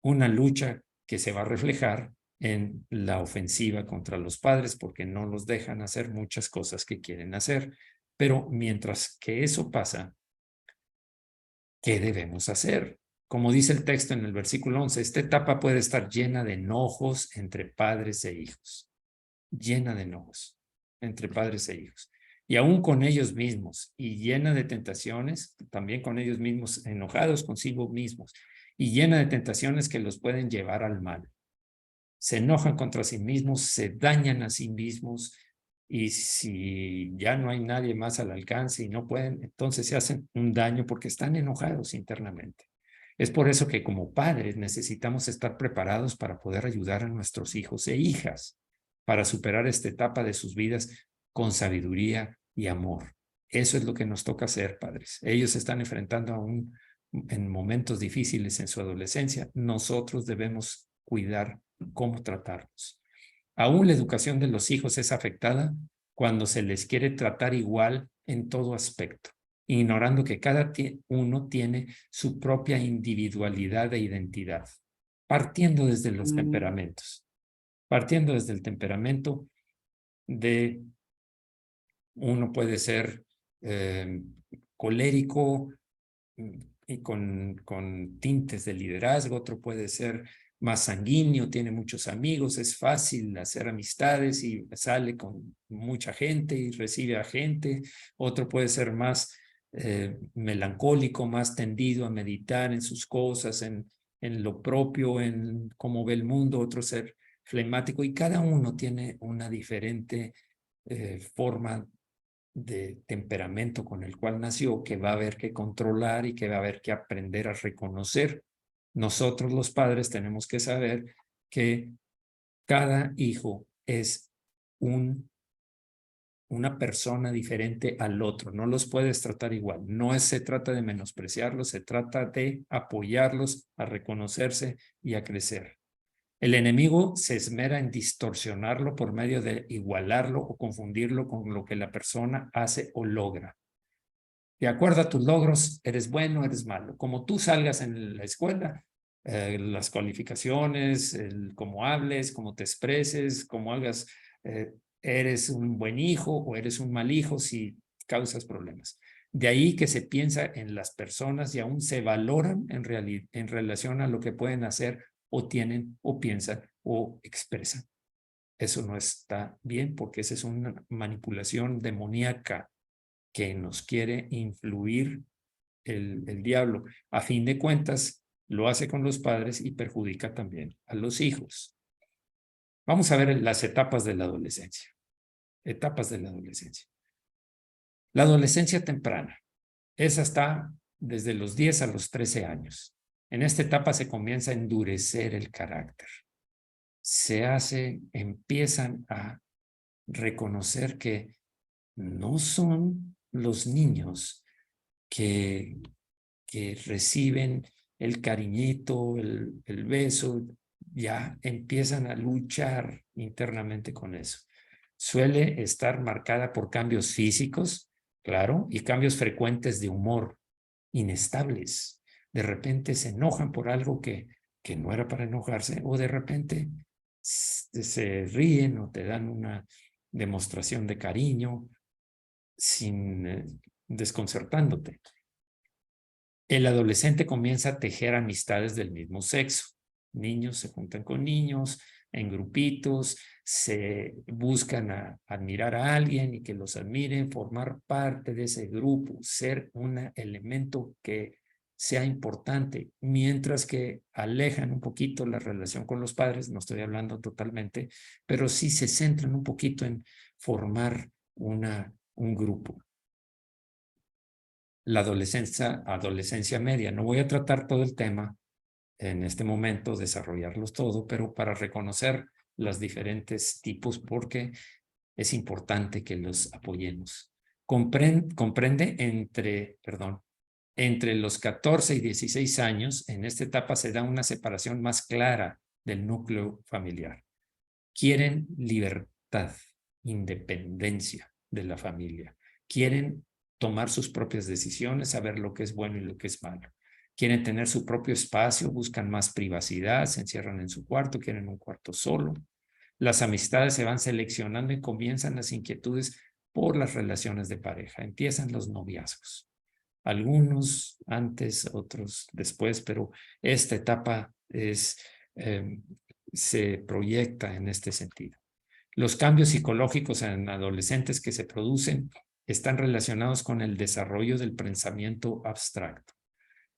una lucha que se va a reflejar en la ofensiva contra los padres porque no los dejan hacer muchas cosas que quieren hacer. Pero mientras que eso pasa, ¿qué debemos hacer? Como dice el texto en el versículo 11, esta etapa puede estar llena de enojos entre padres e hijos, llena de enojos entre padres e hijos. Y aún con ellos mismos, y llena de tentaciones, también con ellos mismos, enojados consigo mismos, y llena de tentaciones que los pueden llevar al mal. Se enojan contra sí mismos, se dañan a sí mismos, y si ya no hay nadie más al alcance y no pueden, entonces se hacen un daño porque están enojados internamente. Es por eso que como padres necesitamos estar preparados para poder ayudar a nuestros hijos e hijas para superar esta etapa de sus vidas con sabiduría y amor. Eso es lo que nos toca hacer, padres. Ellos se están enfrentando en momentos difíciles en su adolescencia. Nosotros debemos cuidar cómo tratarlos. Aún la educación de los hijos es afectada cuando se les quiere tratar igual en todo aspecto, ignorando que cada uno tiene su propia individualidad e identidad, partiendo desde los temperamentos. Partiendo desde el temperamento de uno puede ser colérico y con tintes de liderazgo, otro puede ser más sanguíneo, tiene muchos amigos, es fácil hacer amistades y sale con mucha gente y recibe a gente. Otro puede ser más melancólico, más tendido a meditar en sus cosas, en lo propio, en cómo ve el mundo. Otro ser flemático, y cada uno tiene una diferente forma de temperamento con el cual nació, que va a haber que controlar y que va a haber que aprender a reconocer. Nosotros los padres tenemos que saber que cada hijo es una persona diferente al otro, no los puedes tratar igual, no se trata de menospreciarlos, se trata de apoyarlos a reconocerse y a crecer. El enemigo se esmera en distorsionarlo por medio de igualarlo o confundirlo con lo que la persona hace o logra. De acuerdo a tus logros, eres bueno, eres malo. Como tú salgas en la escuela, las cualificaciones, cómo hables, cómo te expreses, cómo hagas, eres un buen hijo o eres un mal hijo si causas problemas. De ahí que se piensa en las personas y aún se valoran en relación a lo que pueden hacer o tienen o piensan o expresan. Eso no está bien porque esa es una manipulación demoníaca que nos quiere influir el diablo. A fin de cuentas, lo hace con los padres y perjudica también a los hijos. Vamos a ver las etapas de la adolescencia. Etapas de la adolescencia. La adolescencia temprana. Esa está desde los 10 a los 13 años. En esta etapa se comienza a endurecer el carácter. Empiezan a reconocer que no son los niños que reciben el cariñito, el beso, ya empiezan a luchar internamente con eso. Suele estar marcada por cambios físicos, claro, y cambios frecuentes de humor, inestables. De repente se enojan por algo que no era para enojarse, o de repente se ríen o te dan una demostración de cariño sin desconcertándote. El adolescente comienza a tejer amistades del mismo sexo. Niños se juntan con niños, en grupitos, se buscan admirar a alguien y que los admiren, formar parte de ese grupo, ser un elemento que sea importante, mientras que alejan un poquito la relación con los padres, no estoy hablando totalmente, pero sí se centran un poquito en formar un grupo. La adolescencia media. No voy a tratar todo el tema en este momento, desarrollarlos todo, pero para reconocer los diferentes tipos, porque es importante que los apoyemos. Comprende entre los 14 y 16 años, en esta etapa se da una separación más clara del núcleo familiar. Quieren libertad, independencia de la familia. Quieren tomar sus propias decisiones, saber lo que es bueno y lo que es malo. Quieren tener su propio espacio, buscan más privacidad, se encierran en su cuarto, quieren un cuarto solo. Las amistades se van seleccionando y comienzan las inquietudes por las relaciones de pareja. Empiezan los noviazgos. Algunos antes, otros después, pero esta etapa se proyecta en este sentido. Los cambios psicológicos en adolescentes que se producen están relacionados con el desarrollo del pensamiento abstracto.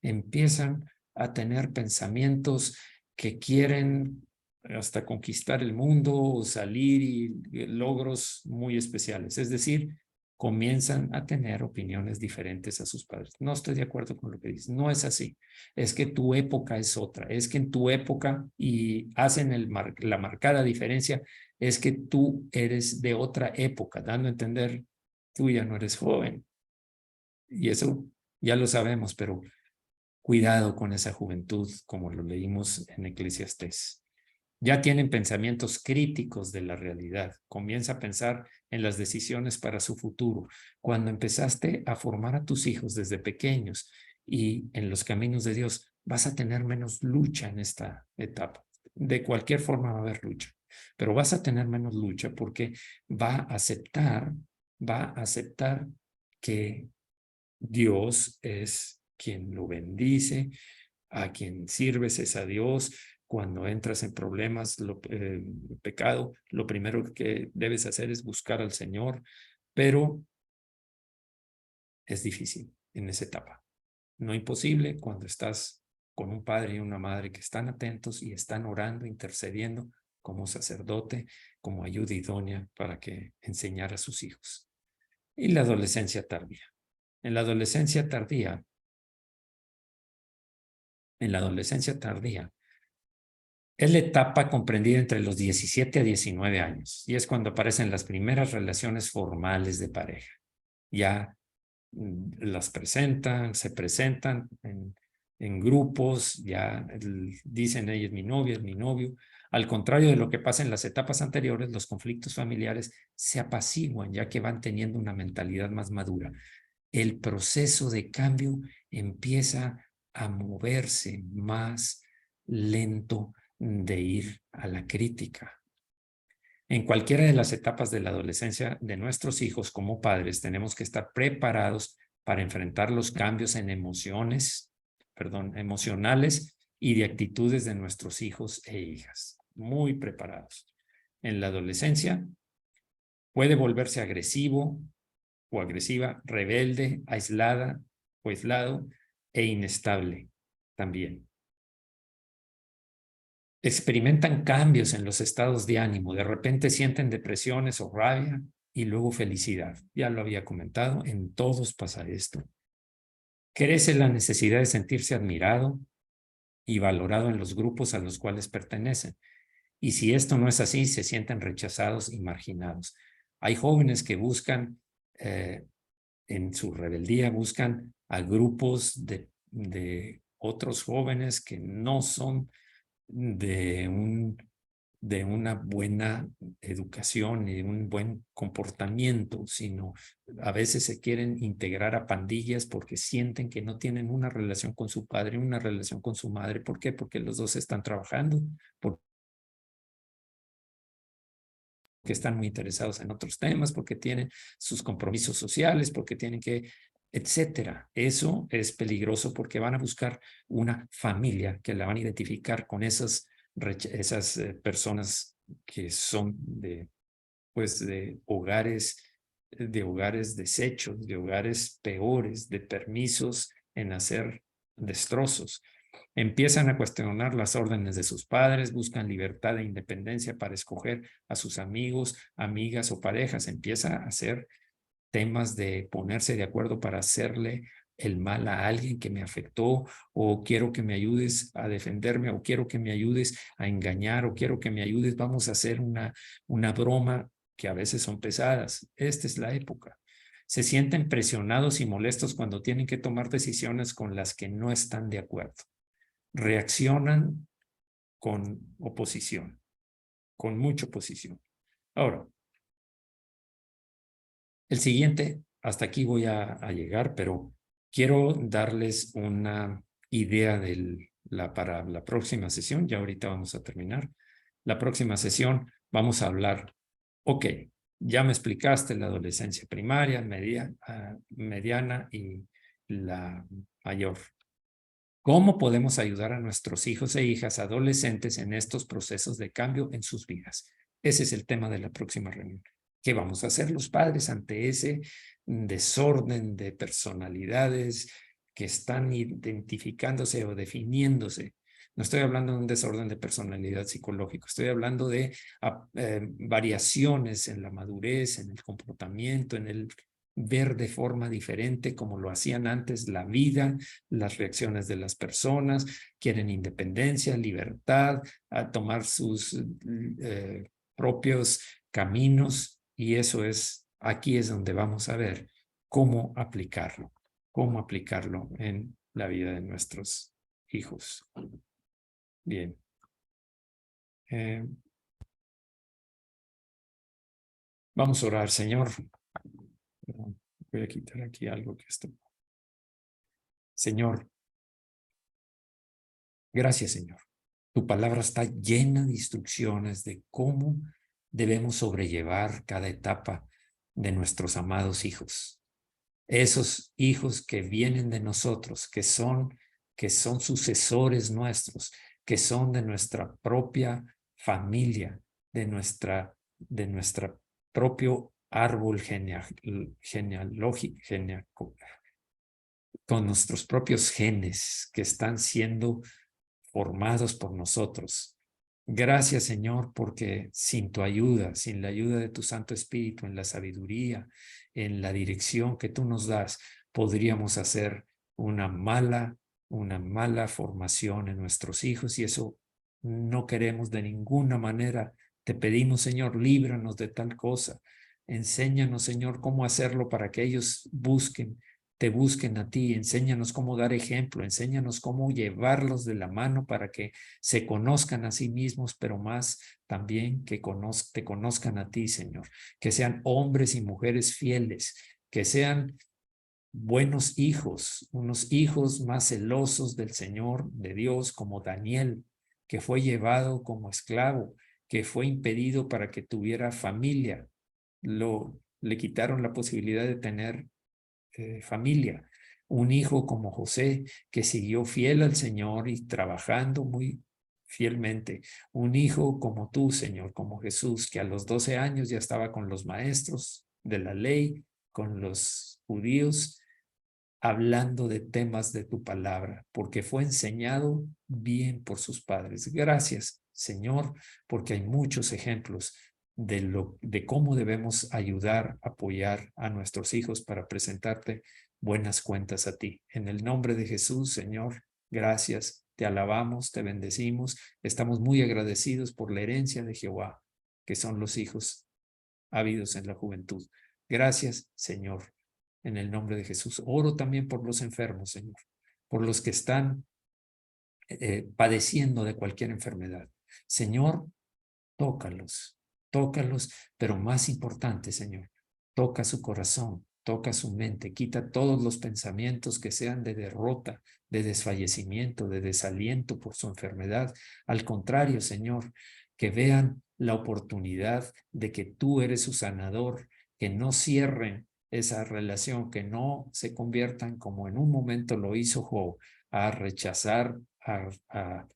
Empiezan a tener pensamientos que quieren hasta conquistar el mundo o salir y logros muy especiales. Es decir, comienzan a tener opiniones diferentes a sus padres. No estoy de acuerdo con lo que dices. No es así. Es que tu época es otra. Es que en tu época, y hacen la marcada diferencia, es que tú eres de otra época, dando a entender, tú ya no eres joven. Y eso ya lo sabemos, pero cuidado con esa juventud, como lo leímos en Eclesiastés. Ya tienen pensamientos críticos de la realidad. Comienza a pensar en las decisiones para su futuro. Cuando empezaste a formar a tus hijos desde pequeños y en los caminos de Dios, vas a tener menos lucha en esta etapa. De cualquier forma va a haber lucha, pero vas a tener menos lucha porque va a aceptar que Dios es quien lo bendice, a quien sirves es a Dios. Cuando entras en problemas, pecado, lo primero que debes hacer es buscar al Señor, pero es difícil en esa etapa. No imposible cuando estás con un padre y una madre que están atentos y están orando, intercediendo como sacerdote, como ayuda idónea para que enseñar a sus hijos. Y la adolescencia tardía. En la adolescencia tardía, es la etapa comprendida entre los 17 a 19 años y es cuando aparecen las primeras relaciones formales de pareja. Ya se presentan en grupos, ya dicen ella es mi novia, es mi novio. Al contrario de lo que pasa en las etapas anteriores, los conflictos familiares se apaciguan ya que van teniendo una mentalidad más madura. El proceso de cambio empieza a moverse más lento de ir a la crítica. En cualquiera de las etapas de la adolescencia de nuestros hijos como padres, tenemos que estar preparados para enfrentar los cambios en emocionales y de actitudes de nuestros hijos e hijas. Muy preparados. En la adolescencia puede volverse agresivo o agresiva, rebelde, aislada o aislado e inestable también. Experimentan cambios en los estados de ánimo. De repente sienten depresiones o rabia y luego felicidad. Ya lo había comentado, en todos pasa esto. Crece la necesidad de sentirse admirado y valorado en los grupos a los cuales pertenecen. Y si esto no es así, se sienten rechazados y marginados. Hay jóvenes que buscan, en su rebeldía, buscan a grupos de otros jóvenes que no son de una buena educación y de un buen comportamiento, sino a veces se quieren integrar a pandillas porque sienten que no tienen una relación con su padre, una relación con su madre. ¿Por qué? Porque los dos están trabajando, porque están muy interesados en otros temas, porque tienen sus compromisos sociales, porque tienen que, etcétera. Eso es peligroso porque van a buscar una familia que la van a identificar con esas personas que son de hogares deshechos, de hogares peores, de permisos en hacer destrozos. Empiezan a cuestionar las órdenes de sus padres, buscan libertad e independencia para escoger a sus amigos, amigas o parejas. Empieza a hacer temas de ponerse de acuerdo para hacerle el mal a alguien que me afectó, o quiero que me ayudes a defenderme, o quiero que me ayudes a engañar, o quiero que me ayudes, vamos a hacer una broma, que a veces son pesadas. Esta es la época. Se sienten presionados y molestos cuando tienen que tomar decisiones con las que no están de acuerdo. Reaccionan con oposición, con mucha oposición. Ahora, el siguiente, hasta aquí voy a llegar, pero quiero darles una idea para la próxima sesión. Ya ahorita vamos a terminar. La próxima sesión vamos a hablar, ok, ya me explicaste la adolescencia primaria, mediana y la mayor. ¿Cómo podemos ayudar a nuestros hijos e hijas adolescentes en estos procesos de cambio en sus vidas? Ese es el tema de la próxima reunión. ¿Qué vamos a hacer los padres ante ese desorden de personalidades que están identificándose o definiéndose? No estoy hablando de un desorden de personalidad psicológico, estoy hablando de variaciones en la madurez, en el comportamiento, en el ver de forma diferente como lo hacían antes la vida, las reacciones de las personas. Quieren independencia, libertad, a tomar sus propios caminos, y eso es, aquí es donde vamos a ver cómo aplicarlo en la vida de nuestros hijos. Bien. Vamos a orar, Señor. Voy a quitar aquí algo que está. Señor, gracias, Señor. Tu palabra está llena de instrucciones de cómo debemos sobrellevar cada etapa de nuestros amados hijos. Esos hijos que vienen de nosotros, que son sucesores nuestros, que son de nuestra propia familia, de nuestra propio árbol genealógico, con nuestros propios genes que están siendo formados por nosotros. Gracias, Señor, porque sin tu ayuda, sin la ayuda de tu Santo Espíritu, en la sabiduría, en la dirección que tú nos das, podríamos hacer una mala formación en nuestros hijos, y eso no queremos de ninguna manera. Te pedimos, Señor, líbranos de tal cosa. Enséñanos, Señor, cómo hacerlo para que ellos te busquen a ti. Enséñanos cómo dar ejemplo, enséñanos cómo llevarlos de la mano para que se conozcan a sí mismos, pero más también que te conozcan a ti, Señor. Que sean hombres y mujeres fieles, que sean buenos hijos, unos hijos más celosos del Señor, de Dios, como Daniel, que fue llevado como esclavo, que fue impedido para que tuviera familia. Le quitaron la posibilidad de tener familia. Un hijo como José, que siguió fiel al Señor y trabajando muy fielmente. Un hijo como tú, Señor, como Jesús, que a los 12 años ya estaba con los maestros de la ley, con los judíos, hablando de temas de tu palabra, porque fue enseñado bien por sus padres. Gracias, Señor, porque hay muchos ejemplos de cómo debemos ayudar, apoyar a nuestros hijos para presentarte buenas cuentas a ti. En el nombre de Jesús, Señor, gracias, te alabamos, te bendecimos, estamos muy agradecidos por la herencia de Jehová, que son los hijos habidos en la juventud. Gracias, Señor, en el nombre de Jesús. Oro también por los enfermos, Señor, por los que están padeciendo de cualquier enfermedad. Señor, tócalos, tócalos, pero más importante, Señor, toca su corazón, toca su mente, quita todos los pensamientos que sean de derrota, de desfallecimiento, de desaliento por su enfermedad. Al contrario, Señor, que vean la oportunidad de que tú eres su sanador, que no cierren esa relación, que no se conviertan como en un momento lo hizo Job, a rechazar, a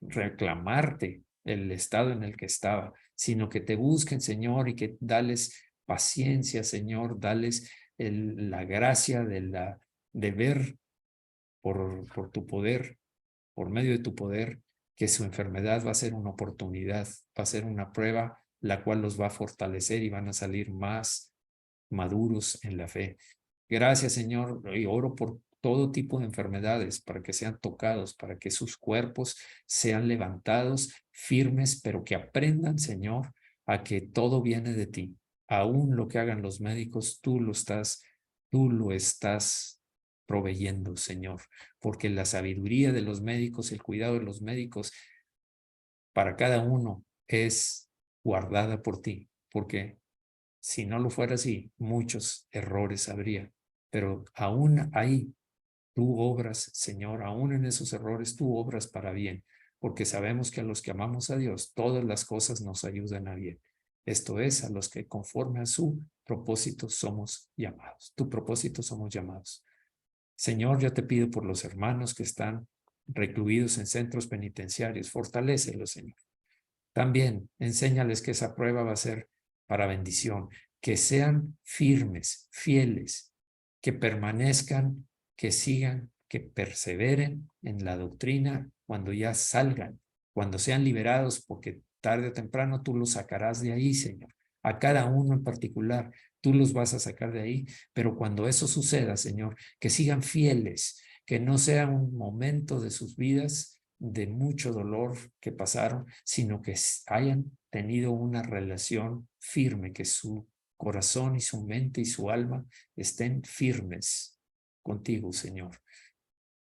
reclamarte el estado en el que estaba, sino que te busquen, Señor, y que dales paciencia, Señor, dales la gracia de ver por tu poder, por medio de tu poder, que su enfermedad va a ser una oportunidad, va a ser una prueba, la cual los va a fortalecer y van a salir más maduros en la fe. Gracias, Señor, y oro por todo tipo de enfermedades para que sean tocados, para que sus cuerpos sean levantados firmes, pero que aprendan, Señor, a que todo viene de ti. Aún lo que hagan los médicos, tú lo estás proveyendo, Señor, porque la sabiduría de los médicos, el cuidado de los médicos para cada uno es guardada por ti, porque si no lo fuera así, muchos errores habría, pero aún ahí tú obras, Señor, aún en esos errores tú obras para bien, porque sabemos que a los que amamos a Dios, todas las cosas nos ayudan a bien. Esto es, a los que conforme a su propósito somos llamados. Tu propósito somos llamados. Señor, yo te pido por los hermanos que están recluidos en centros penitenciarios, fortalécelos, Señor. También enséñales que esa prueba va a ser para bendición, que sean firmes, fieles, que permanezcan, que sigan, que perseveren en la doctrina cuando ya salgan, cuando sean liberados, porque tarde o temprano tú los sacarás de ahí, Señor. A cada uno en particular, tú los vas a sacar de ahí, pero cuando eso suceda, Señor, que sigan fieles, que no sea un momento de sus vidas de mucho dolor que pasaron, sino que hayan tenido una relación firme, que su corazón y su mente y su alma estén firmes contigo, Señor.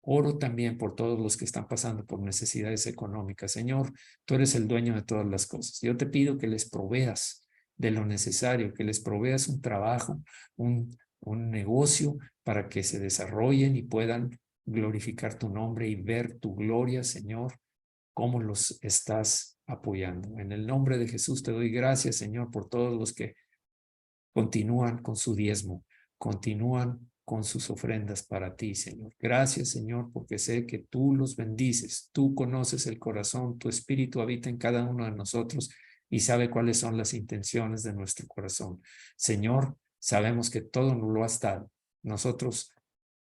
Oro también por todos los que están pasando por necesidades económicas. Señor, tú eres el dueño de todas las cosas. Yo te pido que les proveas de lo necesario, que les proveas un trabajo, un negocio para que se desarrollen y puedan glorificar tu nombre y ver tu gloria, Señor, cómo los estás apoyando. En el nombre de Jesús te doy gracias, Señor, por todos los que continúan con su diezmo, continúan con sus ofrendas para ti, Señor. Gracias, Señor, porque sé que tú los bendices, tú conoces el corazón, tu espíritu habita en cada uno de nosotros y sabe cuáles son las intenciones de nuestro corazón. Señor, sabemos que todo nos lo has dado. Nosotros,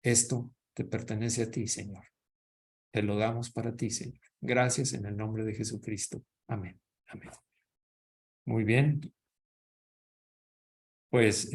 esto te pertenece a ti, Señor. Te lo damos para ti, Señor. Gracias en el nombre de Jesucristo. Amén. Amén. Muy bien. Pues